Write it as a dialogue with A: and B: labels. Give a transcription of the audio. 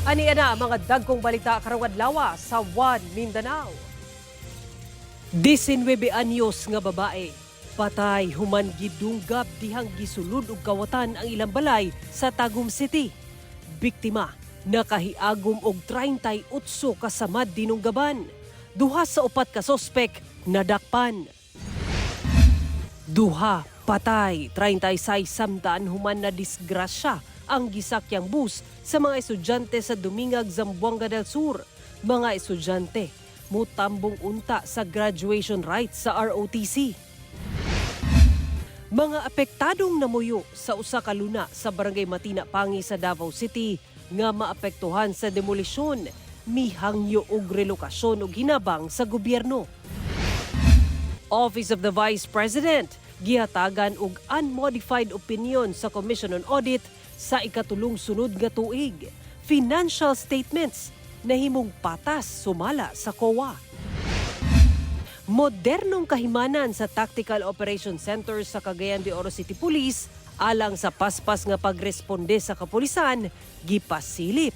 A: Ani ana mga dagkong balita karong adlawa sa Mindanao. 19 anyos nga babae patay human gidunggab dihang gisulod og kawatan ang ilang balay sa Tagum City. Biktima nakahiagom og 38 kasamad dinunggaban. Duha sa upat ka sospek nadakpan. Duha patay, 36 samtaan human na disgrasya ang gisakyang bus sa mga estudyante sa Dumingag, Zamboanga del Sur. Mga estudyante mutambong unta sa graduation rites sa ROTC. Mga apektadong namuyo sa usa ka luna sa Barangay Matina Pangi sa Davao City nga maapektuhan sa demolisyon, mihangyo og relokasyon og hinabang sa gobyerno. Office of the Vice President gihatagan og unmodified opinion sa Commission on Audit sa ikatulong sunod nga tuig. Financial statements nahimong patas sumala sa COA. Modernong kahimanan sa Tactical Operation Center sa Cagayan de Oro City Police alang sa paspas nga pagresponde sa kapulisan gipasilip